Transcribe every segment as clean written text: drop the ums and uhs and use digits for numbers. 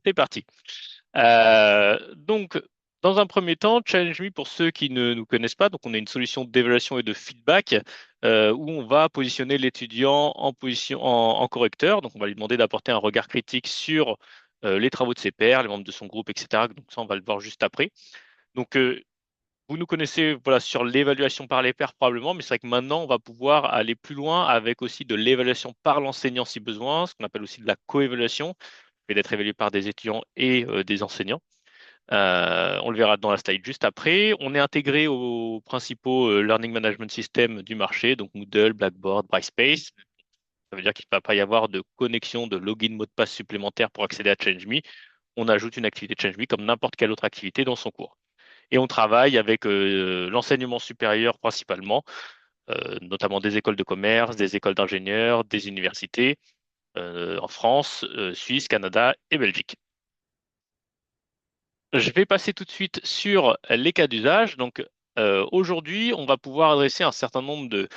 C'est parti. Donc, dans un premier temps, Challenge Me, pour ceux qui ne nous connaissent pas, donc on a une solution d'évaluation et de feedback où on va positionner l'étudiant en position en correcteur. Donc, on va lui demander d'apporter un regard critique sur les travaux de ses pairs, les membres de son groupe, etc. Donc, ça, on va le voir juste après. Donc, vous nous connaissez voilà, sur l'évaluation par les pairs probablement, mais c'est vrai que maintenant, on va pouvoir aller plus loin avec aussi de l'évaluation par l'enseignant si besoin, ce qu'on appelle aussi de la coévaluation, et d'être évalué par des étudiants et des enseignants. On le verra dans la slide juste après. On est intégré aux principaux Learning Management Systems du marché, donc Moodle, Blackboard, Brightspace. Ça veut dire qu'il ne va pas y avoir de connexion, de login, mot de passe supplémentaire pour accéder à ChangeMe. On ajoute une activité ChangeMe comme n'importe quelle autre activité dans son cours. Et on travaille avec l'enseignement supérieur principalement, notamment des écoles de commerce, des écoles d'ingénieurs, des universités en France, Suisse, Canada et Belgique. Je vais passer tout de suite sur les cas d'usage. Donc, aujourd'hui, on va pouvoir adresser un certain nombre de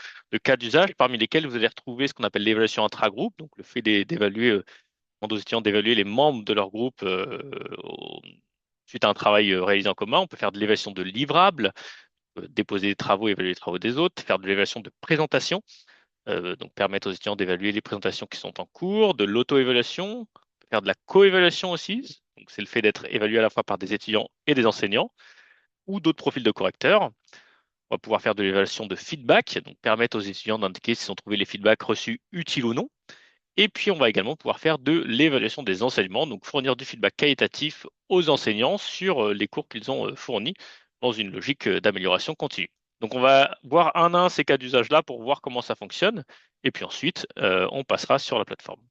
cas d'usage, parmi lesquels vous allez retrouver ce qu'on appelle l'évaluation intragroupe, donc le fait d'évaluer, demander aux étudiants d'évaluer les membres de leur groupe suite à un travail réalisé en commun. On peut faire de l'évaluation de livrables, déposer des travaux, évaluer les travaux des autres, faire de l'évaluation de présentation, donc permettre aux étudiants d'évaluer les présentations qui sont en cours, de l'auto-évaluation, faire de la co-évaluation aussi, donc c'est le fait d'être évalué à la fois par des étudiants et des enseignants, ou d'autres profils de correcteurs. On va pouvoir faire de l'évaluation de feedback, donc permettre aux étudiants d'indiquer s'ils ont trouvé les feedbacks reçus utiles ou non. Et puis on va également pouvoir faire de l'évaluation des enseignements, donc fournir du feedback qualitatif aux enseignants sur les cours qu'ils ont fournis dans une logique d'amélioration continue. Donc on va voir un à un ces cas d'usage-là pour voir comment ça fonctionne, et puis ensuite on passera sur la plateforme.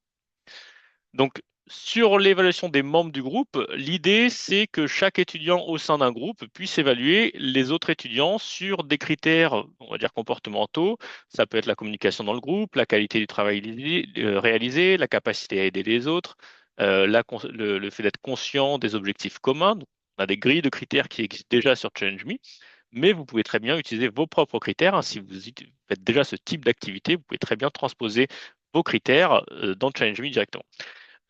Donc, sur l'évaluation des membres du groupe, l'idée, c'est que chaque étudiant au sein d'un groupe puisse évaluer les autres étudiants sur des critères, on va dire, comportementaux. Ça peut être la communication dans le groupe, la qualité du travail réalisé, la capacité à aider les autres, le fait d'être conscient des objectifs communs. Donc, on a des grilles de critères qui existent déjà sur ChallengeMe, mais vous pouvez très bien utiliser vos propres critères, hein. Si vous faites déjà ce type d'activité, vous pouvez très bien transposer vos critères dans ChallengeMe directement.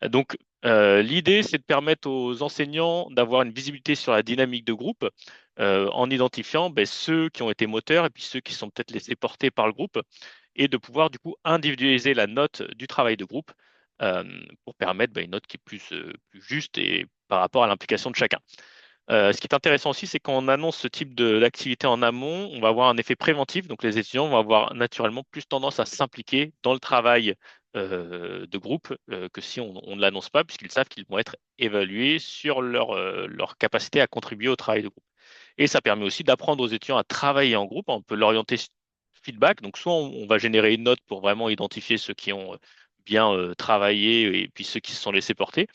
Donc, l'idée, c'est de permettre aux enseignants d'avoir une visibilité sur la dynamique de groupe en identifiant ceux qui ont été moteurs et puis ceux qui sont peut-être laissés porter par le groupe et de pouvoir du coup individualiser la note du travail de groupe euh, pour permettre une note qui est plus juste et par rapport à l'implication de chacun. Ce qui est intéressant aussi, c'est quand on annonce ce type d'activité en amont, on va avoir un effet préventif. Donc, les étudiants vont avoir naturellement plus tendance à s'impliquer dans le travail de groupe que si on ne l'annonce pas, puisqu'ils savent qu'ils vont être évalués sur leur capacité à contribuer au travail de groupe. Et ça permet aussi d'apprendre aux étudiants à travailler en groupe. On peut l'orienter feedback. Donc, soit on va générer une note pour vraiment identifier ceux qui ont bien travaillé et puis ceux qui se sont laissés porter.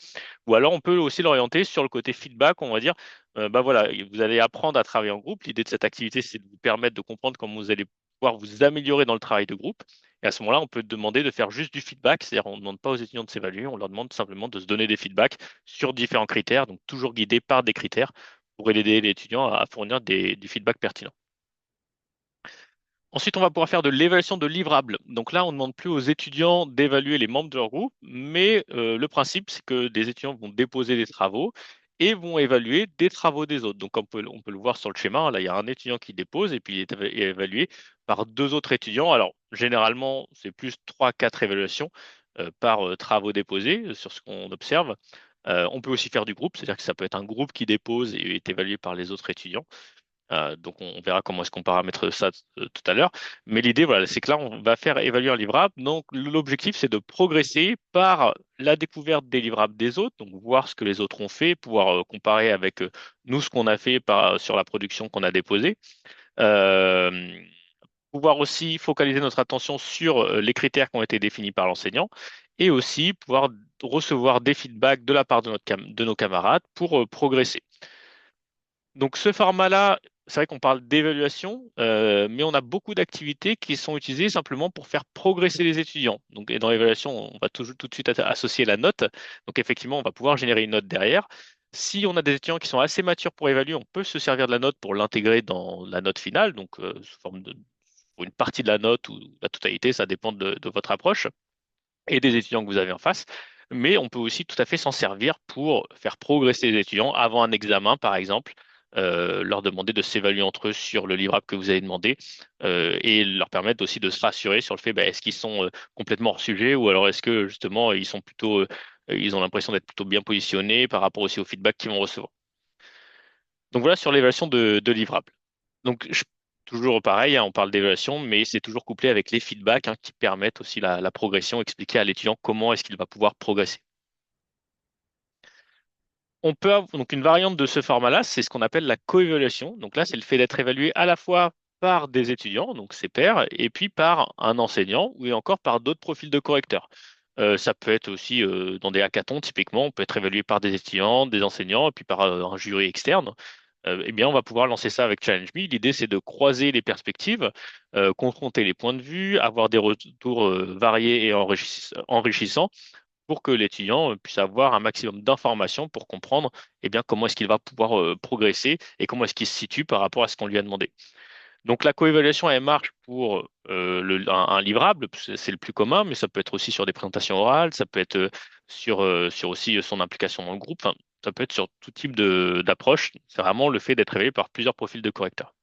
Ou alors, on peut aussi l'orienter sur le côté feedback. On va dire, voilà, vous allez apprendre à travailler en groupe. L'idée de cette activité, c'est de vous permettre de comprendre comment vous allez pouvoir vous améliorer dans le travail de groupe. Et à ce moment-là, on peut demander de faire juste du feedback. C'est-à-dire, on ne demande pas aux étudiants de s'évaluer, on leur demande simplement de se donner des feedbacks sur différents critères, donc toujours guidés par des critères pour aider l'étudiant à fournir du feedback pertinent. Ensuite, on va pouvoir faire de l'évaluation de livrables. Donc là, on ne demande plus aux étudiants d'évaluer les membres de leur groupe, mais le principe, c'est que des étudiants vont déposer des travaux et vont évaluer des travaux des autres. Donc on peut le voir sur le schéma. Là, il y a un étudiant qui dépose et puis il est évalué par deux autres étudiants. Alors, généralement, c'est plus trois, quatre évaluations par travaux déposés sur ce qu'on observe. On peut aussi faire du groupe, c'est-à-dire que ça peut être un groupe qui dépose et est évalué par les autres étudiants. Donc on verra comment est-ce qu'on paramètre ça tout à l'heure. Mais l'idée, voilà, c'est que là, on va faire évaluer un livrable. Donc l'objectif, c'est de progresser par la découverte des livrables des autres, donc voir ce que les autres ont fait, pouvoir comparer avec nous ce qu'on a fait sur la production qu'on a déposée. Euh, Pouvoir aussi focaliser notre attention sur les critères qui ont été définis par l'enseignant et aussi pouvoir recevoir des feedbacks de la part de nos camarades pour progresser. Donc ce format-là, c'est vrai qu'on parle d'évaluation, mais on a beaucoup d'activités qui sont utilisées simplement pour faire progresser les étudiants. Donc et dans l'évaluation, on va toujours tout de suite associer la note. Donc effectivement, on va pouvoir générer une note derrière. Si on a des étudiants qui sont assez matures pour évaluer, on peut se servir de la note pour l'intégrer dans la note finale, donc sous forme de pour une partie de la note ou la totalité, ça dépend de votre approche et des étudiants que vous avez en face. mais on peut aussi tout à fait s'en servir pour faire progresser les étudiants avant un examen, par exemple, leur demander de s'évaluer entre eux sur le livrable que vous avez demandé et leur permettre aussi de se rassurer sur le fait, est-ce qu'ils sont complètement hors sujet ou alors est-ce que justement ils sont plutôt, ils ont l'impression d'être plutôt bien positionnés par rapport aussi au feedback qu'ils vont recevoir. Donc voilà sur l'évaluation de livrables. Donc toujours pareil, hein, on parle d'évaluation, mais c'est toujours couplé avec les feedbacks qui permettent aussi la progression, expliquer à l'étudiant comment est-ce qu'il va pouvoir progresser. On peut avoir, donc une variante de ce format-là, c'est ce qu'on appelle la coévaluation. Donc là, c'est le fait d'être évalué à la fois par des étudiants, donc ses pairs, et puis par un enseignant, ou encore par d'autres profils de correcteurs. Ça peut être aussi dans des hackathons, typiquement, on peut être évalué par des étudiants, des enseignants, et puis par un jury externe. Eh bien, on va pouvoir lancer ça avec Challenge Me. L'idée, c'est de croiser les perspectives, confronter les points de vue, avoir des retours variés et enrichissants pour que l'étudiant puisse avoir un maximum d'informations pour comprendre comment est-ce qu'il va pouvoir progresser et comment est-ce qu'il se situe par rapport à ce qu'on lui a demandé. Donc la coévaluation, elle marche pour un livrable, c'est le plus commun, mais ça peut être aussi sur des présentations orales, ça peut être sur aussi son implication dans le groupe, enfin, ça peut être sur tout type d'approche. C'est vraiment le fait d'être évalué par plusieurs profils de correcteurs.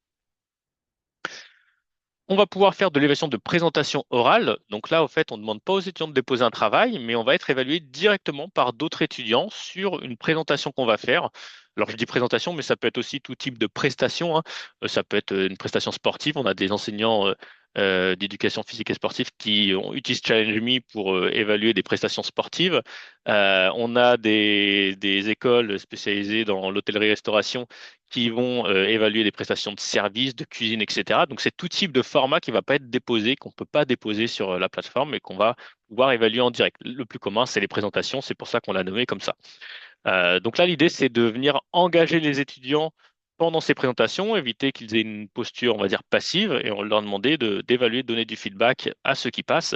On va pouvoir faire de l'évaluation de présentation orale. Donc là, au fait, on ne demande pas aux étudiants de déposer un travail, mais on va être évalué directement par d'autres étudiants sur une présentation qu'on va faire. Alors, je dis présentation, mais ça peut être aussi tout type de prestation, hein. Ça peut être une prestation sportive. On a des enseignants d'éducation physique et sportive qui utilisent Challenge Me pour évaluer des prestations sportives. On a des écoles spécialisées dans l'hôtellerie-restauration qui vont évaluer des prestations de services, de cuisine, etc. Donc c'est tout type de format qui ne va pas être déposé, qu'on ne peut pas déposer sur la plateforme et qu'on va pouvoir évaluer en direct. Le plus commun, c'est les présentations, c'est pour ça qu'on l'a nommé comme ça. Donc là, l'idée, c'est de venir engager les étudiants pendant ces présentations, éviter qu'ils aient une posture, on va dire, passive, et on leur demander d'évaluer, de donner du feedback à ceux qui passent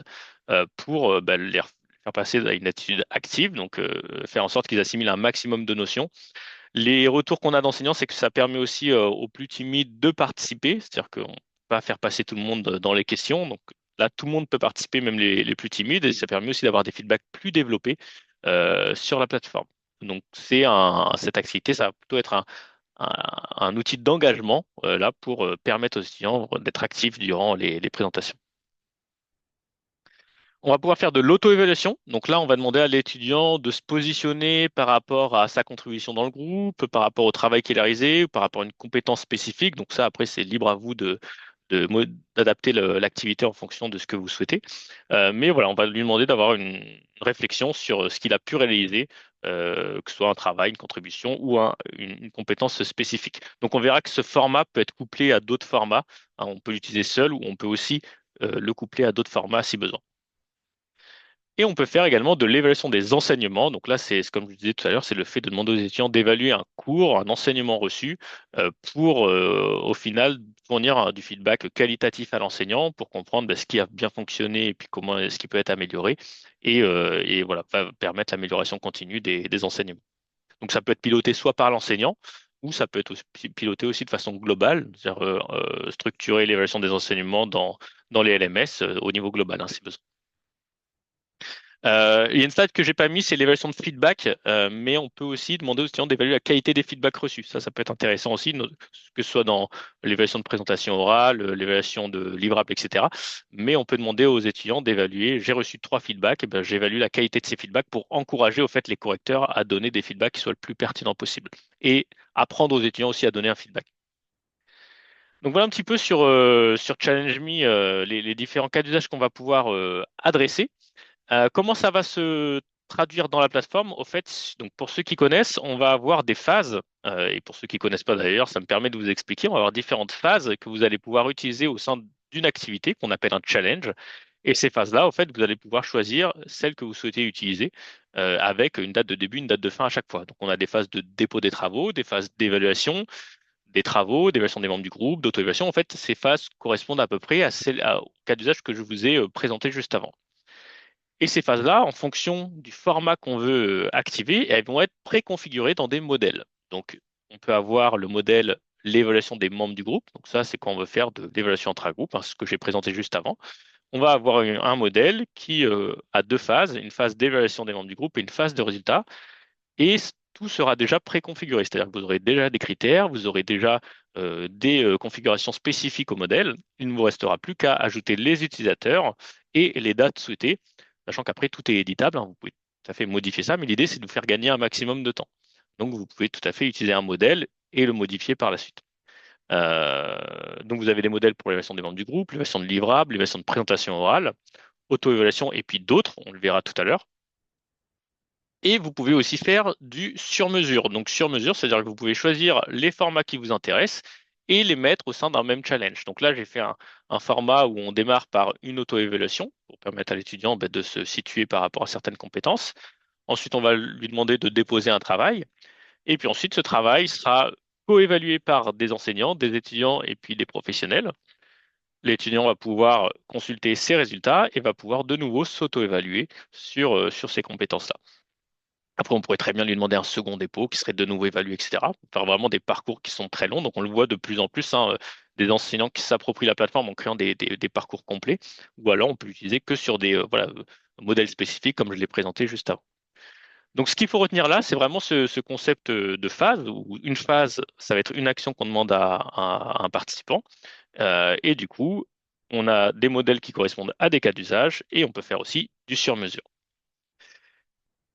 pour les faire passer à une attitude active, donc faire en sorte qu'ils assimilent un maximum de notions. Les retours qu'on a d'enseignants, c'est que ça permet aussi aux plus timides de participer, c'est-à-dire qu'on ne peut pas faire passer tout le monde dans les questions. Donc là, tout le monde peut participer, même les plus timides, et ça permet aussi d'avoir des feedbacks plus développés sur la plateforme. Donc cette activité, ça va plutôt être un outil d'engagement là pour permettre aux étudiants d'être actifs durant les présentations. On va pouvoir faire de l'auto-évaluation. Donc là, on va demander à l'étudiant de se positionner par rapport à sa contribution dans le groupe, par rapport au travail qu'il a réalisé, ou par rapport à une compétence spécifique. Donc ça, après, c'est libre à vous d'adapter l'activité en fonction de ce que vous souhaitez. Mais voilà, on va lui demander d'avoir une réflexion sur ce qu'il a pu réaliser, que ce soit un travail, une contribution ou une compétence spécifique. Donc on verra que ce format peut être couplé à d'autres formats, hein. On peut l'utiliser seul ou on peut aussi le coupler à d'autres formats si besoin. Et on peut faire également de l'évaluation des enseignements. Donc là, comme je disais tout à l'heure, c'est le fait de demander aux étudiants d'évaluer un cours, un enseignement reçu, pour au final fournir du feedback qualitatif à l'enseignant pour comprendre ce qui a bien fonctionné et puis comment est-ce qui peut être amélioré. Et voilà, va permettre l'amélioration continue des enseignements. Donc ça peut être piloté soit par l'enseignant, ou ça peut être piloté aussi de façon globale, c'est-à-dire structurer l'évaluation des enseignements dans les LMS au niveau global, hein, si besoin. Il y a une slide que j'ai pas mis, c'est l'évaluation de feedback, mais on peut aussi demander aux étudiants d'évaluer la qualité des feedbacks reçus. Ça peut être intéressant aussi, que ce soit dans l'évaluation de présentation orale, l'évaluation de livrable, etc. Mais on peut demander aux étudiants d'évaluer, j'ai reçu 3 feedbacks, et ben, j'évalue la qualité de ces feedbacks pour encourager au fait les correcteurs à donner des feedbacks qui soient le plus pertinents possible. Et apprendre aux étudiants aussi à donner un feedback. Donc voilà un petit peu sur Challenge Me, les différents cas d'usage qu'on va pouvoir adresser. Comment ça va se traduire dans la plateforme? Au fait, donc pour ceux qui connaissent, on va avoir des phases, et pour ceux qui connaissent pas d'ailleurs, ça me permet de vous expliquer. On va avoir différentes phases que vous allez pouvoir utiliser au sein d'une activité qu'on appelle un challenge. Et ces phases-là, au fait, vous allez pouvoir choisir celle que vous souhaitez utiliser avec une date de début, une date de fin à chaque fois. Donc on a des phases de dépôt des travaux, des phases d'évaluation des travaux, d'évaluation des membres du groupe, d'auto-évaluation. En fait, ces phases correspondent à peu près au cas d'usage que je vous ai présenté juste avant. Et ces phases-là, en fonction du format qu'on veut activer, elles vont être préconfigurées dans des modèles. Donc, on peut avoir le modèle l'évaluation des membres du groupe. Donc ça, c'est quand on veut faire de l'évaluation intra-groupe, hein, ce que j'ai présenté juste avant. on va avoir un modèle qui a deux phases, une phase d'évaluation des membres du groupe et une phase de résultat. Et tout sera déjà préconfiguré, c'est-à-dire que vous aurez déjà des critères, vous aurez déjà des configurations spécifiques au modèle. Il ne vous restera plus qu'à ajouter les utilisateurs et les dates souhaitées, sachant qu'après tout est éditable, hein, vous pouvez tout à fait modifier ça, mais l'idée c'est de vous faire gagner un maximum de temps. Donc vous pouvez tout à fait utiliser un modèle et le modifier par la suite. Donc vous avez des modèles pour l'évaluation des membres du groupe, l'évaluation de livrables, l'évaluation de présentation orale, auto-évaluation et puis d'autres, on le verra tout à l'heure. Et vous pouvez aussi faire du sur-mesure. Donc sur-mesure, c'est-à-dire que vous pouvez choisir les formats qui vous intéressent et les mettre au sein d'un même challenge. Donc là, j'ai fait un format où on démarre par une auto-évaluation pour permettre à l'étudiant de se situer par rapport à certaines compétences. Ensuite, on va lui demander de déposer un travail. Et puis ensuite, ce travail sera co-évalué par des enseignants, des étudiants et puis des professionnels. L'étudiant va pouvoir consulter ses résultats et va pouvoir de nouveau s'auto-évaluer sur ces compétences-là. Après, on pourrait très bien lui demander un second dépôt qui serait de nouveau évalué, etc. Faire vraiment des parcours qui sont très longs. Donc, on le voit de plus en plus, hein, des enseignants qui s'approprient la plateforme en créant des parcours complets. Ou alors, on peut l'utiliser que sur des voilà, modèles spécifiques, comme je l'ai présenté juste avant. Donc, ce qu'il faut retenir là, c'est vraiment ce concept de phase, où une phase, ça va être une action qu'on demande à un participant. Et du coup, on a des modèles qui correspondent à des cas d'usage et on peut faire aussi du sur-mesure.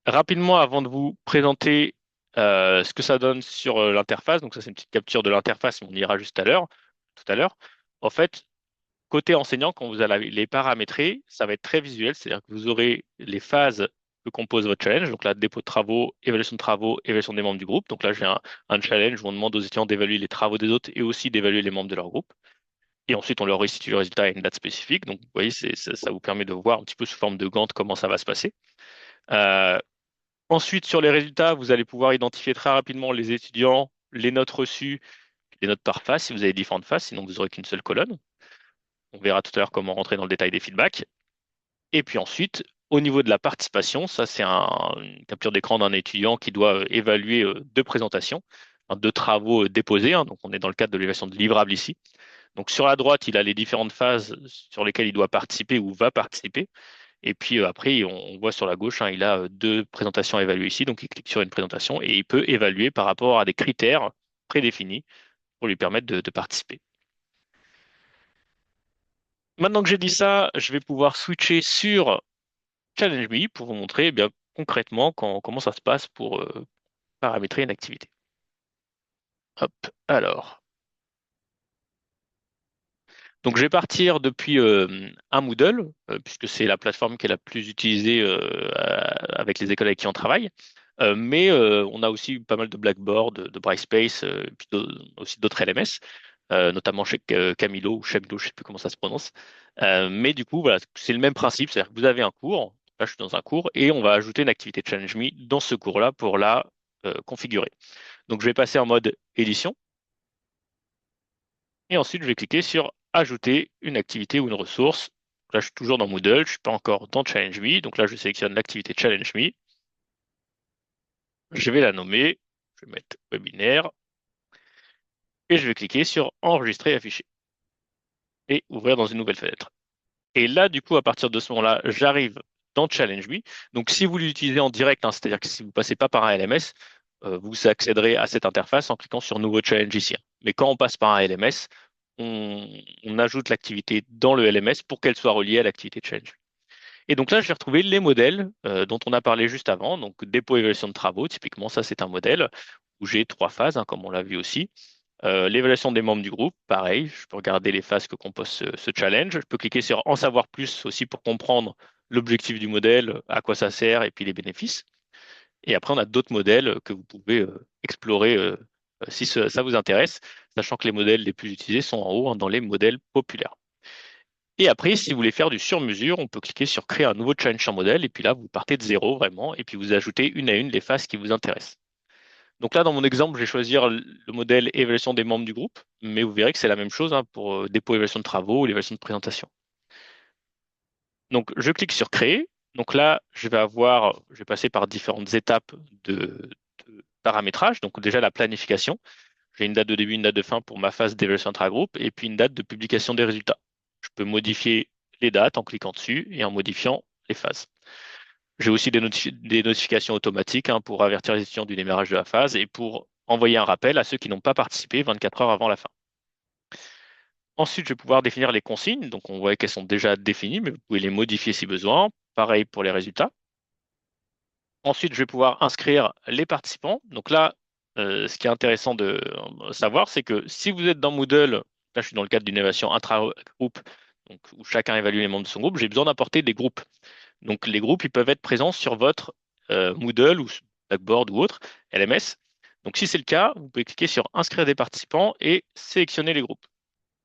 Rapidement, avant de vous présenter ce que ça donne sur l'interface, donc ça c'est une petite capture de l'interface, mais on ira juste tout à l'heure. En fait, côté enseignant, quand vous allez les paramétrer, ça va être très visuel, c'est-à-dire que vous aurez les phases que compose votre challenge, donc là, dépôt de travaux, évaluation des membres du groupe. Donc là, j'ai un challenge où on demande aux étudiants d'évaluer les travaux des autres et aussi d'évaluer les membres de leur groupe. Et ensuite, on leur restitue le résultat à une date spécifique. Donc, vous voyez, ça vous permet de voir un petit peu sous forme de Gantt comment ça va se passer. Euh, Ensuite, sur les résultats, vous allez pouvoir identifier très rapidement les étudiants, les notes reçues, les notes par phase si vous avez différentes phases, sinon vous n'aurez qu'une seule colonne. On verra tout à l'heure comment rentrer dans le détail des feedbacks. Et puis ensuite, au niveau de la participation, ça c'est une capture d'écran d'un étudiant qui doit évaluer deux présentations, hein, deux travaux déposés, hein. Donc on est dans le cadre de l'évaluation de livrables ici. Donc sur la droite, il a les différentes phases sur lesquelles il doit participer ou va participer. Et puis après, on voit sur la gauche, hein, il a deux présentations à évaluer ici. Donc il clique sur une présentation et il peut évaluer par rapport à des critères prédéfinis pour lui permettre de participer. Maintenant que j'ai dit ça, je vais pouvoir switcher sur Challenge Me pour vous montrer eh bien, concrètement comment ça se passe pour paramétrer une activité. Hop, alors. Donc je vais partir depuis un Moodle, puisque c'est la plateforme qui est la plus utilisée avec les écoles avec qui on travaille. Mais on a aussi pas mal de Blackboard, de Brightspace, puis aussi d'autres LMS, notamment chez Camilo ou Shamilo, je ne sais plus comment ça se prononce. Mais du coup, voilà, c'est le même principe, c'est-à-dire que vous avez un cours, là je suis dans un cours, et on va ajouter une activité Challenge Me dans ce cours-là pour la configurer. Donc je vais passer en mode édition. Et ensuite, je vais cliquer sur Ajouter une activité ou une ressource. Là, je suis toujours dans Moodle, je ne suis pas encore dans Challenge Me. Donc là, je sélectionne l'activité Challenge Me. Je vais la nommer. Je vais mettre webinaire. Et je vais cliquer sur Enregistrer et afficher. Et ouvrir dans une nouvelle fenêtre. Et là, du coup, à partir de ce moment-là, j'arrive dans Challenge Me. Donc, si vous l'utilisez en direct, hein, c'est-à-dire que si vous ne passez pas par un LMS, vous accéderez à cette interface en cliquant sur Nouveau Challenge ici. Mais quand on passe par un LMS, on ajoute l'activité dans le LMS pour qu'elle soit reliée à l'activité Challenge. Et donc là, je vais retrouver les modèles dont on a parlé juste avant. Donc, dépôt évaluation de travaux, typiquement, ça, c'est un modèle où j'ai trois phases, hein, comme on l'a vu aussi. L'évaluation des membres du groupe, pareil, je peux regarder les phases que compose ce challenge. Je peux cliquer sur En savoir plus aussi pour comprendre l'objectif du modèle, à quoi ça sert et puis les bénéfices. Et après, on a d'autres modèles que vous pouvez explorer si ça vous intéresse, sachant que les modèles les plus utilisés sont en haut, hein, dans les modèles populaires. Et après, si vous voulez faire du sur-mesure, on peut cliquer sur Créer un nouveau challenge en modèle, et puis là, vous partez de zéro vraiment, et puis vous ajoutez une à une les phases qui vous intéressent. Donc là, dans mon exemple, je vais choisir le modèle évaluation des membres du groupe, mais vous verrez que c'est la même chose, hein, pour dépôt évaluation de travaux ou l'évaluation de présentation. Donc je clique sur Créer. Donc là, je vais passer par différentes étapes de paramétrage. Donc déjà la planification. J'ai une date de début, une date de fin pour ma phase d'évaluation intra-groupe, et puis une date de publication des résultats. Je peux modifier les dates en cliquant dessus et en modifiant les phases. J'ai aussi des notifications automatiques pour avertir les étudiants du démarrage de la phase et pour envoyer un rappel à ceux qui n'ont pas participé 24 heures avant la fin. Ensuite, je vais pouvoir définir les consignes. Donc, on voit qu'elles sont déjà définies, mais vous pouvez les modifier si besoin. Pareil pour les résultats. Ensuite, je vais pouvoir inscrire les participants. Donc là, ce qui est intéressant de savoir, c'est que si vous êtes dans Moodle, là je suis dans le cadre d'une évaluation intra-groupe, donc où chacun évalue les membres de son groupe, j'ai besoin d'apporter des groupes. Donc les groupes, ils peuvent être présents sur votre Moodle ou Blackboard ou autre LMS. Donc si c'est le cas, vous pouvez cliquer sur Inscrire des participants et sélectionner les groupes.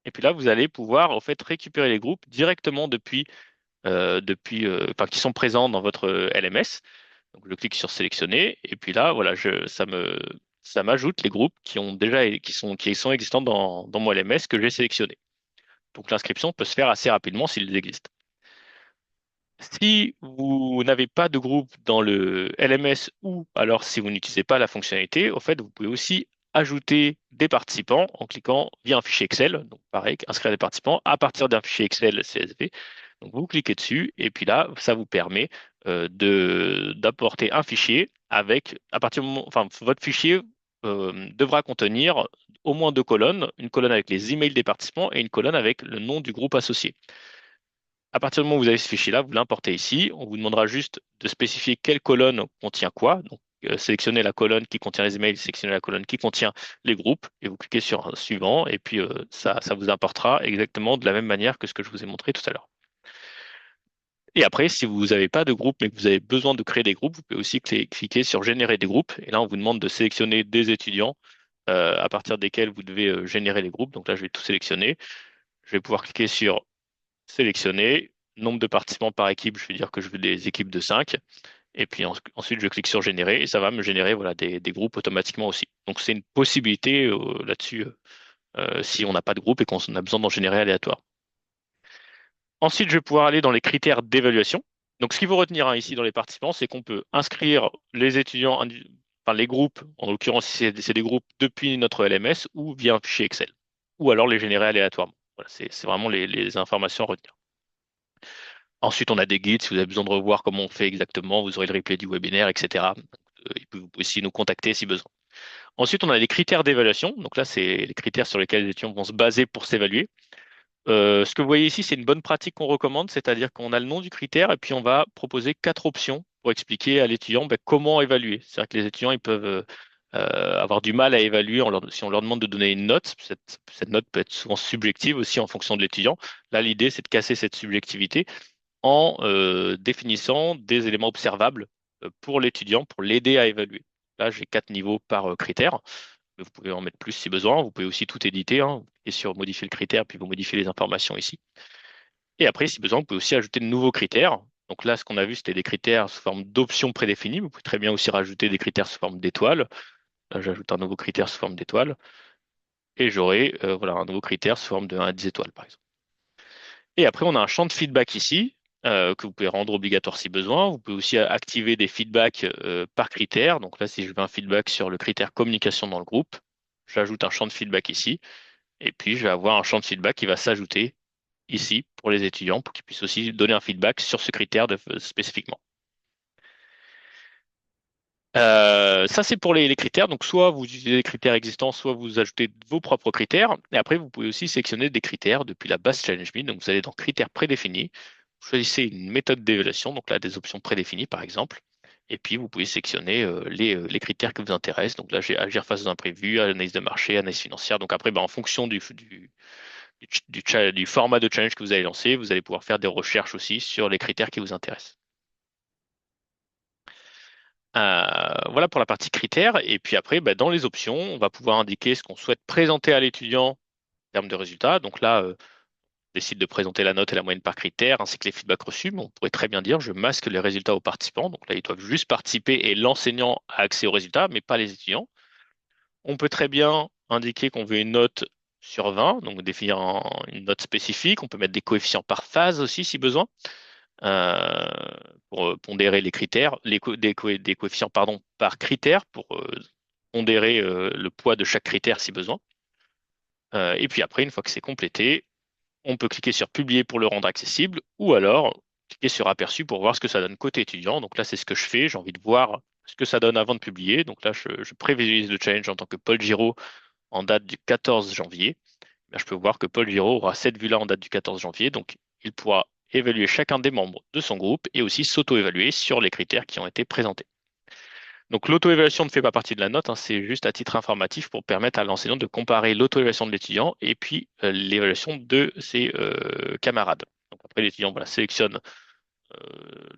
Et puis là, vous allez pouvoir en fait récupérer les groupes directement enfin, qui sont présents dans votre LMS. Donc je clique sur sélectionner et puis là, voilà, ça m'ajoute les groupes qui sont existants dans mon LMS que j'ai sélectionné. Donc l'inscription peut se faire assez rapidement s'ils existent. Si vous n'avez pas de groupe dans le LMS ou alors si vous n'utilisez pas la fonctionnalité, au fait, vous pouvez aussi ajouter des participants en cliquant via un fichier Excel. Donc pareil, inscrire des participants à partir d'un fichier Excel CSV. Donc vous cliquez dessus et puis là, ça vous permet d'apporter un fichier avec, à partir du moment, enfin, votre fichier devra contenir au moins deux colonnes, une colonne avec les emails des participants et une colonne avec le nom du groupe associé. À partir du moment où vous avez ce fichier-là, vous l'importez ici. On vous demandera juste de spécifier quelle colonne contient quoi. Donc, sélectionnez la colonne qui contient les emails, sélectionnez la colonne qui contient les groupes et vous cliquez sur un suivant et puis ça vous importera exactement de la même manière que ce que je vous ai montré tout à l'heure. Et après, si vous n'avez pas de groupe mais que vous avez besoin de créer des groupes, vous pouvez aussi cliquer sur Générer des groupes. Et là, on vous demande de sélectionner des étudiants à partir desquels vous devez générer les groupes. Donc là, je vais tout sélectionner. Je vais pouvoir cliquer sur Sélectionner. Nombre de participants par équipe, je vais dire que je veux des équipes de 5. Et puis ensuite, je clique sur Générer et ça va me générer voilà, des groupes automatiquement aussi. Donc c'est une possibilité là-dessus si on n'a pas de groupe et qu'on a besoin d'en générer aléatoire. Ensuite, je vais pouvoir aller dans les critères d'évaluation. Donc ce qu'il faut retenir ici dans les participants, c'est qu'on peut inscrire les étudiants, enfin les groupes, en l'occurrence si c'est des groupes depuis notre LMS ou via un fichier Excel, ou alors les générer aléatoirement. Voilà, c'est vraiment les informations à retenir. Ensuite, on a des guides. Si vous avez besoin de revoir comment on fait exactement, vous aurez le replay du webinaire, etc. Vous pouvez aussi nous contacter si besoin. Ensuite, on a les critères d'évaluation. Donc là, c'est les critères sur lesquels les étudiants vont se baser pour s'évaluer. Ce que vous voyez ici, c'est une bonne pratique qu'on recommande, c'est-à-dire qu'on a le nom du critère et puis on va proposer quatre options pour expliquer à l'étudiant comment évaluer. C'est-à-dire que les étudiants ils peuvent avoir du mal à évaluer si on leur demande de donner une note. Cette note peut être souvent subjective aussi en fonction de l'étudiant. Là, l'idée, c'est de casser cette subjectivité en définissant des éléments observables pour l'étudiant, pour l'aider à évaluer. Là, j'ai quatre niveaux par critère. Mais vous pouvez en mettre plus si besoin. Vous pouvez aussi tout éditer. Vous cliquez sur modifier le critère, puis vous modifiez les informations ici. Et après, si besoin, vous pouvez aussi ajouter de nouveaux critères. Donc là, ce qu'on a vu, c'était des critères sous forme d'options prédéfinies. Vous pouvez très bien aussi rajouter des critères sous forme d'étoiles. Là, j'ajoute un nouveau critère sous forme d'étoile. Et j'aurai voilà, un nouveau critère sous forme de 1 à 10 étoiles, par exemple. Et après, on a un champ de feedback ici que vous pouvez rendre obligatoire si besoin. Vous pouvez aussi activer des feedbacks par critère. Donc là, si je veux un feedback sur le critère communication dans le groupe, j'ajoute un champ de feedback ici. Et puis, je vais avoir un champ de feedback qui va s'ajouter ici pour les étudiants pour qu'ils puissent aussi donner un feedback sur ce critère spécifiquement. Ça, c'est pour les critères. Donc, soit vous utilisez les critères existants, soit vous ajoutez vos propres critères. Et après, vous pouvez aussi sélectionner des critères depuis la base Challenge Me. Donc, vous allez dans Critères prédéfinis. Vous choisissez une méthode d'évaluation. Donc là, des options prédéfinies, par exemple. Et puis, vous pouvez sélectionner les critères qui vous intéressent. Donc là, j'ai agir face aux imprévus, analyse de marché, analyse financière. Donc après, en fonction du format de challenge que vous allez lancer, vous allez pouvoir faire des recherches aussi sur les critères qui vous intéressent. Voilà pour la partie critères. Et puis après, dans les options, on va pouvoir indiquer ce qu'on souhaite présenter à l'étudiant en termes de résultats. Donc là, on décide de présenter la note et la moyenne par critère, ainsi que les feedbacks reçus. Mais on pourrait très bien dire, je masque les résultats aux participants. Donc là, ils doivent juste participer et l'enseignant a accès aux résultats, mais pas les étudiants. On peut très bien indiquer qu'on veut une note sur 20, donc définir une note spécifique. On peut mettre des coefficients par phase aussi si besoin. euh, pour pondérer les critères, des coefficients pardon, par critère pour pondérer le poids de chaque critère si besoin. Et puis après, une fois que c'est complété, on peut cliquer sur publier pour le rendre accessible ou alors cliquer sur aperçu pour voir ce que ça donne côté étudiant. Donc là, c'est ce que je fais. J'ai envie de voir ce que ça donne avant de publier. Donc là, je prévisualise le challenge en tant que Paul Giraud en date du 14 janvier. Là, je peux voir que Paul Giraud aura cette vue-là en date du 14 janvier. Donc, il pourra évaluer chacun des membres de son groupe et aussi s'auto-évaluer sur les critères qui ont été présentés. Donc l'auto-évaluation ne fait pas partie de la note, hein, c'est juste à titre informatif pour permettre à l'enseignant de comparer l'auto-évaluation de l'étudiant et puis l'évaluation de ses camarades. Donc après l'étudiant voilà, sélectionne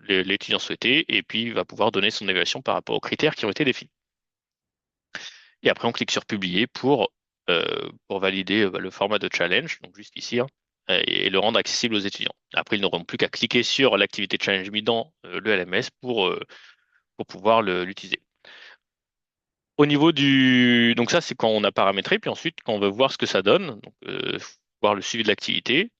l'étudiant souhaité et puis va pouvoir donner son évaluation par rapport aux critères qui ont été définis. Et après on clique sur publier pour valider le format de challenge, donc juste ici, hein, et le rendre accessible aux étudiants. Après ils n'auront plus qu'à cliquer sur l'activité challenge mis dans le LMS pour pouvoir l'utiliser. Au niveau du... Donc ça, c'est quand on a paramétré. Puis ensuite, quand on veut voir ce que ça donne, donc, voir le suivi de l'activité.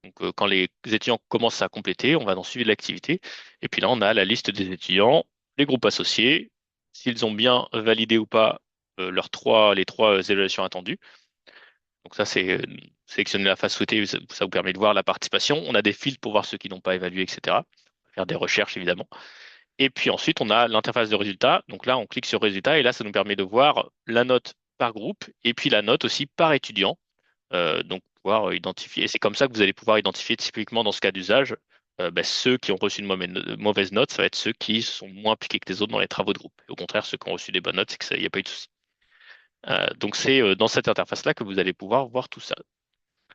Donc quand les étudiants commencent à compléter, on va dans suivi de l'activité. Et puis là, on a la liste des étudiants, les groupes associés, s'ils ont bien validé ou pas les trois évaluations attendues. Donc ça, c'est sélectionner la phase souhaitée, ça vous permet de voir la participation. On a des filtres pour voir ceux qui n'ont pas évalué, etc. Faire des recherches, évidemment. Et puis ensuite, on a l'interface de résultats. Donc là, on clique sur résultats et là, ça nous permet de voir la note par groupe et puis la note aussi par étudiant. Donc pouvoir identifier. Et c'est comme ça que vous allez pouvoir identifier typiquement dans ce cas d'usage, ceux qui ont reçu une mauvaise note, ça va être ceux qui sont moins piqués que les autres dans les travaux de groupe. Et au contraire, ceux qui ont reçu des bonnes notes, c'est qu'il n'y a pas eu de souci. Donc c'est dans cette interface-là que vous allez pouvoir voir tout ça.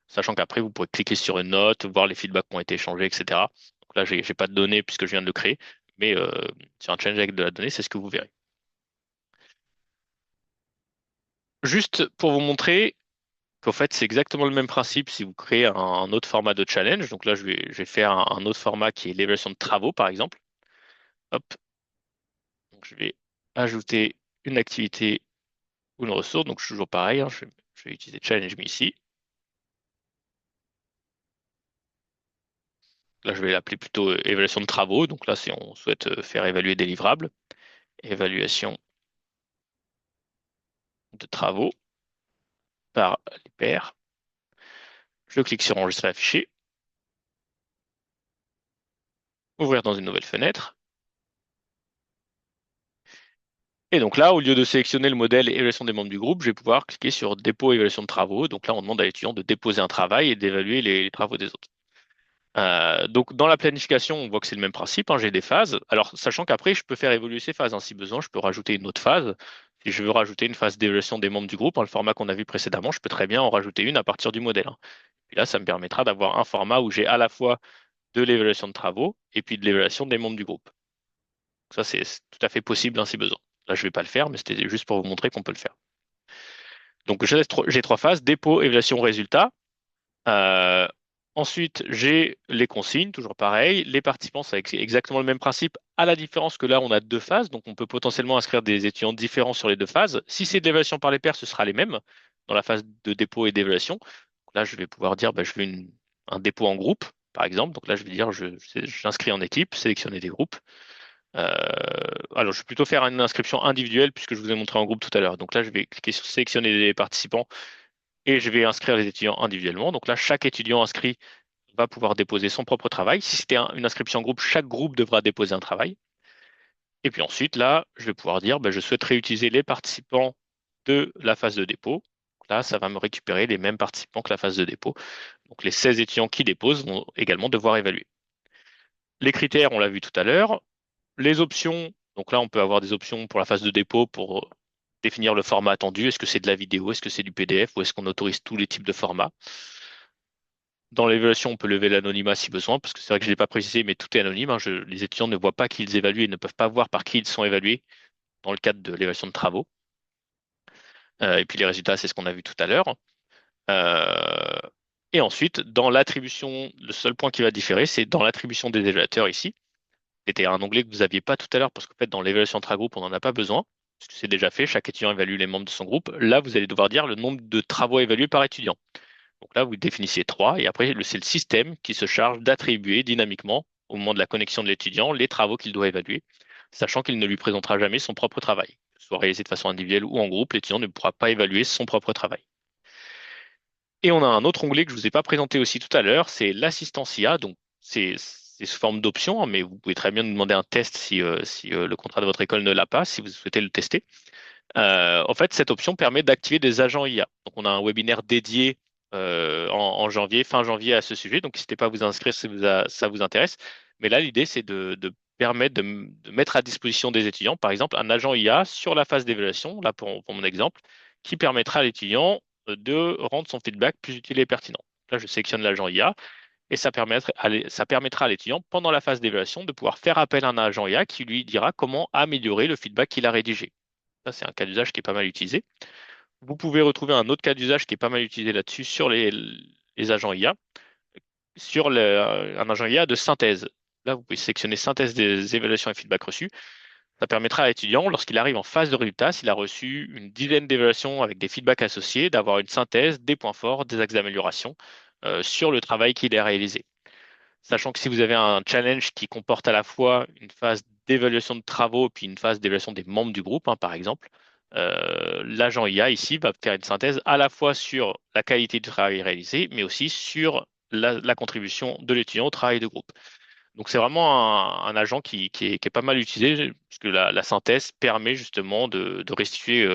Sachant qu'après, vous pourrez cliquer sur une note, voir les feedbacks qui ont été échangés, etc. Donc là, j'ai pas de données puisque je viens de le créer, mais sur un challenge avec de la donnée, c'est ce que vous verrez. Juste pour vous montrer qu'en fait, c'est exactement le même principe si vous créez un autre format de challenge. Donc là, je vais faire un autre format qui est l'évaluation de travaux, par exemple. Hop, donc je vais ajouter une activité ou une ressource. Donc toujours pareil, hein, je vais utiliser challenge me ici. Là, je vais l'appeler plutôt évaluation de travaux. Donc là, si on souhaite faire évaluer des livrables, évaluation de travaux par les pairs. Je clique sur enregistrer affiché, ouvrir dans une nouvelle fenêtre. Et donc là, au lieu de sélectionner le modèle évaluation des membres du groupe, je vais pouvoir cliquer sur dépôt évaluation de travaux. Donc là, on demande à l'étudiant de déposer un travail et d'évaluer les travaux des autres. Donc dans la planification, on voit que c'est le même principe, hein, j'ai des phases. Alors sachant qu'après, je peux faire évoluer ces phases, hein, si besoin, je peux rajouter une autre phase. Si je veux rajouter une phase d'évaluation des membres du groupe, le format qu'on a vu précédemment, je peux très bien en rajouter une à partir du modèle, hein. Et là, ça me permettra d'avoir un format où j'ai à la fois de l'évaluation de travaux et puis de l'évaluation des membres du groupe. Ça, c'est tout à fait possible, hein, si besoin. Là, je ne vais pas le faire, mais c'était juste pour vous montrer qu'on peut le faire. Donc, j'ai trois phases, dépôt, évaluation, résultat. Euh, Ensuite, j'ai les consignes, toujours pareil. Les participants, c'est exactement le même principe, à la différence que là, on a deux phases. Donc, on peut potentiellement inscrire des étudiants différents sur les deux phases. Si c'est de l'évaluation par les pairs, ce sera les mêmes dans la phase de dépôt et d'évaluation. Là, je vais pouvoir dire, je veux un dépôt en groupe, par exemple. Donc là, je vais dire, j'inscris en équipe, sélectionner des groupes. Euh, alors, je vais plutôt faire une inscription individuelle puisque je vous ai montré en groupe tout à l'heure. Donc là, je vais cliquer sur sélectionner les participants et je vais inscrire les étudiants individuellement. Donc là, chaque étudiant inscrit va pouvoir déposer son propre travail. Si c'était une inscription en groupe, chaque groupe devra déposer un travail. Et puis ensuite, là, je vais pouvoir dire, je souhaite réutiliser les participants de la phase de dépôt. Donc là, ça va me récupérer les mêmes participants que la phase de dépôt. Donc les 16 étudiants qui déposent vont également devoir évaluer. Les critères, on l'a vu tout à l'heure. Les options, donc là, on peut avoir des options pour la phase de dépôt pour définir le format attendu. Est-ce que c'est de la vidéo, est-ce que c'est du PDF ou est-ce qu'on autorise tous les types de formats? Dans l'évaluation, on peut lever l'anonymat si besoin, parce que c'est vrai que je ne l'ai pas précisé, mais tout est anonyme, hein. Les étudiants ne voient pas qui ils évaluent et ne peuvent pas voir par qui ils sont évalués dans le cadre de l'évaluation de travaux. Et puis les résultats, c'est ce qu'on a vu tout à l'heure. Euh, et ensuite, dans l'attribution, le seul point qui va différer, c'est dans l'attribution des évaluateurs ici. C'était un onglet que vous n'aviez pas tout à l'heure, parce qu'en fait, dans l'évaluation intra-groupe, on n'en a pas besoin, parce que c'est déjà fait. Chaque étudiant évalue les membres de son groupe. Là, vous allez devoir dire le nombre de travaux évalués par étudiant. Donc là, vous définissez 3 et après, c'est le système qui se charge d'attribuer dynamiquement, au moment de la connexion de l'étudiant, les travaux qu'il doit évaluer, sachant qu'il ne lui présentera jamais son propre travail. Que ce soit réalisé de façon individuelle ou en groupe, l'étudiant ne pourra pas évaluer son propre travail. Et on a un autre onglet que je vous ai pas présenté aussi tout à l'heure, c'est l'assistance IA. Donc c'est sous forme d'option, hein, mais vous pouvez très bien nous demander un test si le contrat de votre école ne l'a pas, si vous souhaitez le tester. En fait, cette option permet d'activer des agents IA. Donc, on a un webinaire dédié en janvier, fin janvier à ce sujet. Donc, n'hésitez pas à vous inscrire si ça vous intéresse. Mais là, l'idée, c'est de permettre de mettre à disposition des étudiants, par exemple, un agent IA sur la phase d'évaluation, là pour mon exemple, qui permettra à l'étudiant de rendre son feedback plus utile et pertinent. Là, je sélectionne l'agent IA et ça permettra à l'étudiant, pendant la phase d'évaluation, de pouvoir faire appel à un agent IA qui lui dira comment améliorer le feedback qu'il a rédigé. Ça, c'est un cas d'usage qui est pas mal utilisé. Vous pouvez retrouver un autre cas d'usage qui est pas mal utilisé là-dessus sur les agents IA, sur un agent IA de synthèse. Là, vous pouvez sélectionner synthèse des évaluations et feedback reçus. Ça permettra à l'étudiant, lorsqu'il arrive en phase de résultat, s'il a reçu une dizaine d'évaluations avec des feedbacks associés, d'avoir une synthèse des points forts, des axes d'amélioration sur le travail qu'il a réalisé. Sachant que si vous avez un challenge qui comporte à la fois une phase d'évaluation de travaux puis une phase d'évaluation des membres du groupe, hein, par exemple, l'agent IA ici va faire une synthèse à la fois sur la qualité du travail réalisé, mais aussi sur la contribution de l'étudiant au travail de groupe. Donc c'est vraiment un agent qui est pas mal utilisé, puisque la synthèse permet justement de restituer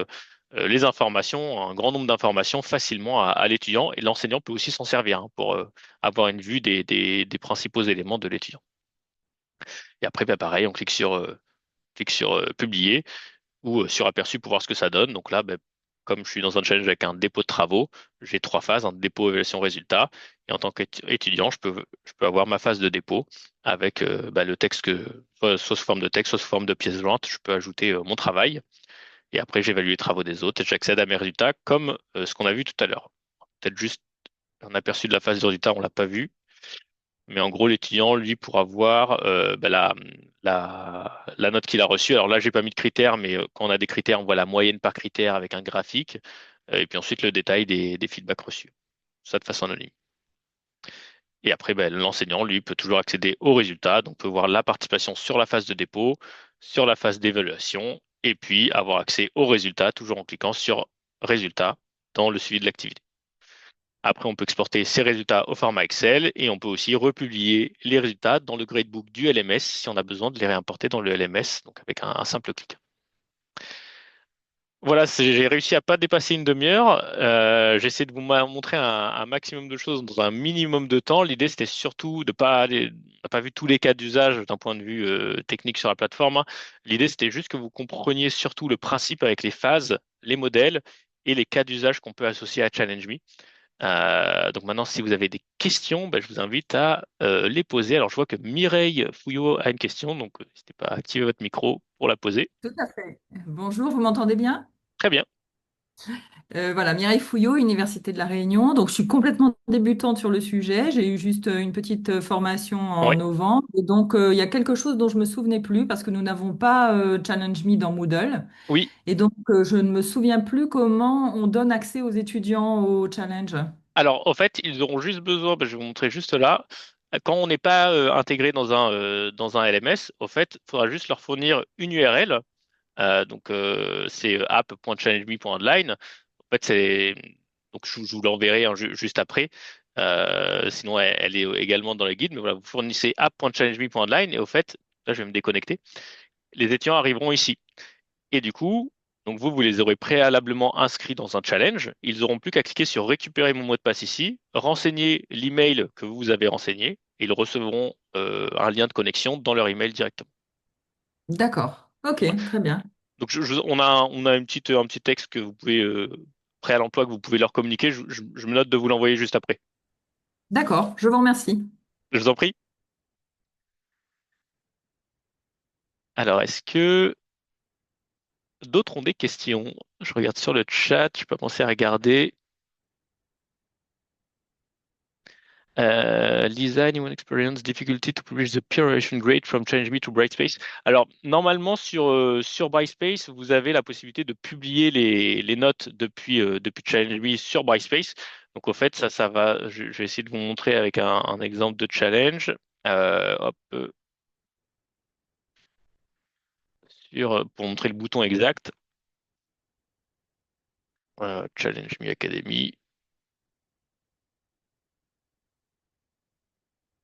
les informations, un grand nombre d'informations facilement à l'étudiant, et l'enseignant peut aussi s'en servir hein, pour avoir une vue des principaux éléments de l'étudiant. Et après, bah, pareil, on clique sur publier ou sur aperçu pour voir ce que ça donne. Donc là, bah, comme je suis dans un challenge avec un dépôt de travaux, j'ai trois phases, un dépôt, évaluation, résultat. Et en tant qu'étudiant, je peux avoir ma phase de dépôt avec bah, le texte soit sous forme de texte, soit sous forme de pièce jointe. Je peux ajouter mon travail. Et après, j'évalue les travaux des autres et j'accède à mes résultats comme ce qu'on a vu tout à l'heure. Peut-être juste un aperçu de la phase de résultat, on l'a pas vu. Mais en gros, l'étudiant, lui, pourra voir bah, la note qu'il a reçue. Alors là, j'ai pas mis de critères, mais quand on a des critères, on voit la moyenne par critère avec un graphique. Et puis ensuite, le détail des feedbacks reçus. Ça de façon anonyme. Et après, bah, l'enseignant, lui, peut toujours accéder aux résultats. Donc, peut voir la participation sur la phase de dépôt, sur la phase d'évaluation, et puis avoir accès aux résultats, toujours en cliquant sur résultats dans le suivi de l'activité. Après, on peut exporter ces résultats au format Excel et on peut aussi republier les résultats dans le gradebook du LMS si on a besoin de les réimporter dans le LMS, donc avec un simple clic. Voilà, j'ai réussi à pas dépasser une demi-heure. J'essaie de vous montrer un maximum de choses dans un minimum de temps. L'idée, c'était surtout de pas aller, on n'a pas vu tous les cas d'usage d'un point de vue technique sur la plateforme, hein. L'idée, c'était juste que vous compreniez surtout le principe avec les phases, les modèles et les cas d'usage qu'on peut associer à ChallengeMe. Donc maintenant, si vous avez des questions, ben, je vous invite à les poser. Alors, je vois que Mireille Fouillot a une question, donc n'hésitez pas à activer votre micro pour la poser. Tout à fait. Bonjour, vous m'entendez bien? Très bien. Voilà, Mireille Fouillot, Université de La Réunion. Donc, je suis complètement débutante sur le sujet. J'ai eu juste une petite formation en Oui. novembre. Et donc, il y a quelque chose dont je me souvenais plus parce que nous n'avons pas Challenge Me dans Moodle. Oui. Et donc, je ne me souviens plus comment on donne accès aux étudiants au challenge. Alors, en fait, ils auront juste besoin, ben, je vais vous montrer juste là, quand on n'est pas intégré dans un LMS, au fait, il faudra juste leur fournir une URL. Donc, c'est app.challengeme.online. En fait, donc je vous l'enverrai hein, juste après. Sinon, elle est également dans le guide. Mais voilà, vous fournissez app.challengeme.online et au fait, là, je vais me déconnecter. Les étudiants arriveront ici. Et du coup, donc vous les aurez préalablement inscrits dans un challenge. Ils n'auront plus qu'à cliquer sur récupérer mon mot de passe ici, renseigner l'email que vous avez renseigné et ils recevront un lien de connexion dans leur email directement. D'accord. OK, très bien. Donc on a un petit texte que vous pouvez prêt à l'emploi que vous pouvez leur communiquer. Je me note de vous l'envoyer juste après. D'accord, je vous remercie. Je vous en prie. Alors, est-ce que d'autres ont des questions? Je regarde sur le chat, je peux penser à regarder. Lisa, anyone experience difficulty to publish the peer evaluation grade from ChallengeMe to Brightspace? Alors, normalement, sur Brightspace, vous avez la possibilité de publier les notes depuis ChallengeMe sur Brightspace. Donc, au fait, ça va. Je vais essayer de vous montrer avec un exemple de challenge. Hop, pour montrer le bouton exact. ChallengeMe Academy.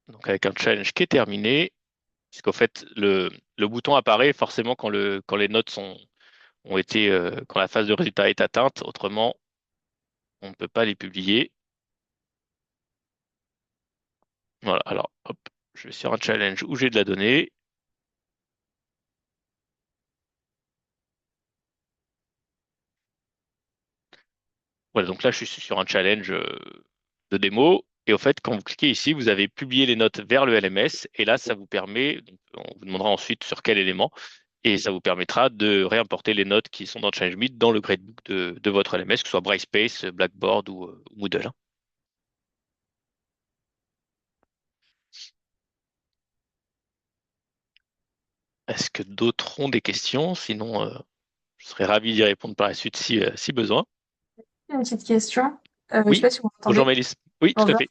Donc avec un challenge qui est terminé, puisqu'en fait, le bouton apparaît forcément quand les notes ont été, quand la phase de résultat est atteinte. Autrement, on ne peut pas les publier. Voilà, alors, hop, je vais sur un challenge où j'ai de la donnée. Voilà, donc là, je suis sur un challenge de démo. Et au fait, quand vous cliquez ici, vous avez publié les notes vers le LMS. Et là, ça vous permet, donc, on vous demandera ensuite sur quel élément. Et ça vous permettra de réimporter les notes qui sont dans ChallengeMeet dans le gradebook de votre LMS, que ce soit Brightspace, Blackboard ou Moodle. Est-ce que d'autres ont des questions? Sinon, je serais ravi d'y répondre par la suite si besoin. Une petite question. Je sais Oui, pas si vous bonjour m'entendez. Mélisse. Oui, tout à Bonjour. fait.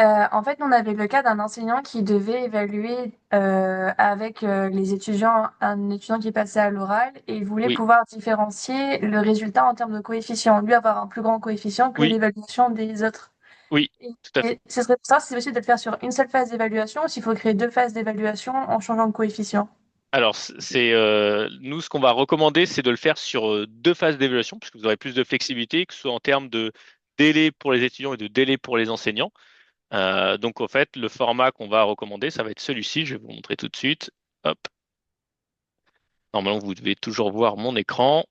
En fait, on avait le cas d'un enseignant qui devait évaluer avec les étudiants, un étudiant qui passait à l'oral et il voulait Oui, pouvoir différencier le résultat en termes de coefficient, lui avoir un plus grand coefficient que oui, l'évaluation des autres. oui, Et, tout à fait. et ce serait pour ça si c'est possible de le faire sur une seule phase d'évaluation ou s'il faut créer deux phases d'évaluation en changeant de coefficient. Alors, c'est nous ce qu'on va recommander, c'est de le faire sur deux phases d'évaluation, puisque vous aurez plus de flexibilité, que ce soit en termes de délai pour les étudiants et de délai pour les enseignants. Donc, au fait, le format qu'on va recommander, ça va être celui-ci. Je vais vous montrer tout de suite. Hop. Normalement, vous devez toujours voir mon écran.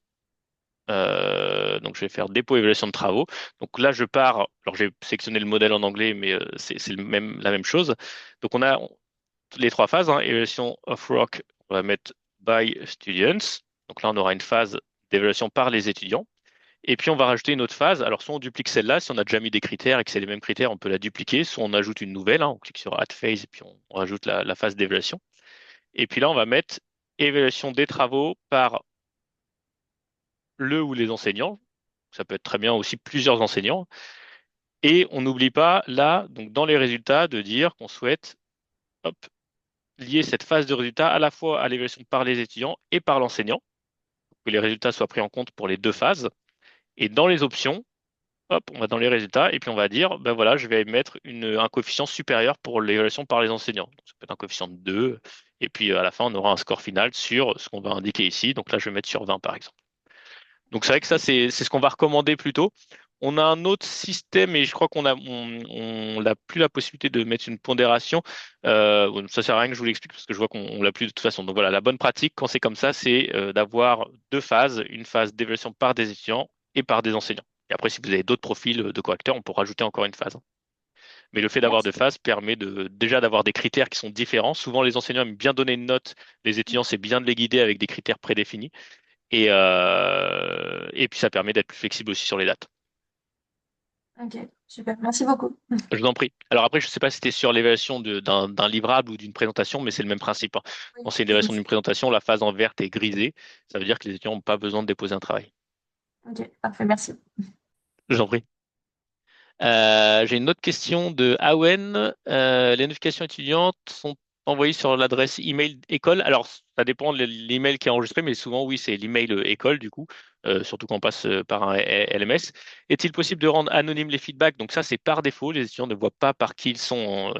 Donc, je vais faire dépôt évaluation de travaux. Donc là, je pars. Alors, j'ai sélectionné le modèle en anglais, mais c'est la même chose. Donc, on a les trois phases, hein. Évaluation of work, on va mettre by students. Donc là, on aura une phase d'évaluation par les étudiants. Et puis, on va rajouter une autre phase. Alors, soit on duplique celle-là, si on a déjà mis des critères et que c'est les mêmes critères, on peut la dupliquer. Soit on ajoute une nouvelle, hein. On clique sur Add Phase et puis on rajoute la phase d'évaluation. Et puis là, on va mettre évaluation des travaux par le ou les enseignants. Ça peut être très bien aussi plusieurs enseignants. Et on n'oublie pas là, donc dans les résultats, de dire qu'on souhaite, hop, lier cette phase de résultat à la fois à l'évaluation par les étudiants et par l'enseignant, que les résultats soient pris en compte pour les deux phases. Et dans les options, hop, on va dans les résultats et puis on va dire, ben voilà, je vais mettre un coefficient supérieur pour l'évaluation par les enseignants. Donc, ça peut être un coefficient de 2. Et puis à la fin, on aura un score final sur ce qu'on va indiquer ici. Donc là, je vais mettre sur 20 par exemple. Donc c'est vrai que ça, c'est ce qu'on va recommander plutôt. On a un autre système et je crois on n'a plus la possibilité de mettre une pondération. Bon, ça sert à rien que je vous l'explique parce que je vois qu'on l'a plus de toute façon. Donc voilà, la bonne pratique quand c'est comme ça, c'est d'avoir deux phases, une phase d'évaluation par des étudiants et par des enseignants. Et après, si vous avez d'autres profils de correcteurs, on peut rajouter encore une phase. Mais le fait d'avoir deux Merci. phases permet déjà d'avoir des critères qui sont différents. Souvent, les enseignants aiment bien donner une note. Les étudiants, c'est bien de les guider avec des critères prédéfinis. Et puis ça permet d'être plus flexible aussi sur les dates. Ok, super. Merci beaucoup. Je vous en prie. Alors après, je ne sais pas si c'était sur l'évaluation d'un livrable ou d'une présentation, mais c'est le même principe, hein. Quand Oui. c'est une évaluation d'une présentation, la phase en verte est grisée. Ça veut dire que les étudiants n'ont pas besoin de déposer un travail. Ok, parfait, merci. Je vous en prie. J'ai une autre question de Awen. Les notifications étudiantes sont envoyées sur l'adresse email école. Alors, ça dépend de l'email qui est enregistré, mais souvent, oui, c'est l'email école, du coup, surtout quand on passe par un LMS. Est-il possible de rendre anonymes les feedbacks? Donc ça, c'est par défaut. Les étudiants ne voient pas par qui ils sont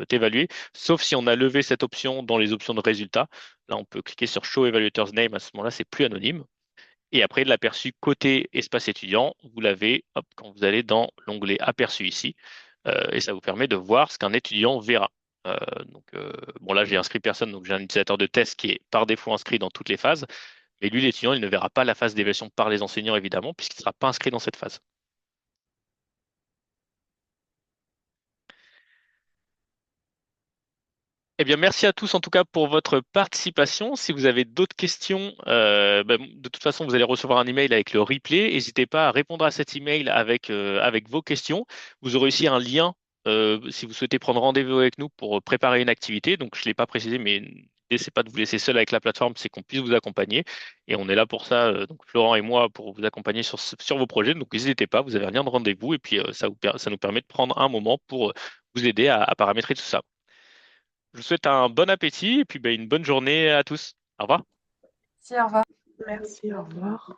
évalués, sauf si on a levé cette option dans les options de résultats. Là, on peut cliquer sur Show Evaluator's Name. À ce moment-là, c'est plus anonyme. Et après, l'aperçu côté espace étudiant, vous l'avez hop, quand vous allez dans l'onglet aperçu ici. Et ça vous permet de voir ce qu'un étudiant verra. Euh, bon, là, j'ai inscrit personne, donc j'ai un utilisateur de test qui est par défaut inscrit dans toutes les phases. Mais lui, l'étudiant, il ne verra pas la phase d'évaluation par les enseignants, évidemment, puisqu'il ne sera pas inscrit dans cette phase. Eh bien, merci à tous en tout cas pour votre participation. Si vous avez d'autres questions, de toute façon, vous allez recevoir un email avec le replay. N'hésitez pas à répondre à cet email avec vos questions. Vous aurez aussi un lien si vous souhaitez prendre rendez-vous avec nous pour préparer une activité. Donc, je ne l'ai pas précisé, mais l'idée, c'est pas de vous laisser seul avec la plateforme, c'est qu'on puisse vous accompagner. Et on est là pour ça, donc Florent et moi, pour vous accompagner sur vos projets. Donc, n'hésitez pas, vous avez un lien de rendez-vous et puis ça nous permet de prendre un moment pour vous aider à paramétrer tout ça. Je vous souhaite un bon appétit et puis une bonne journée à tous. Au revoir. Si, au revoir. Merci, au revoir.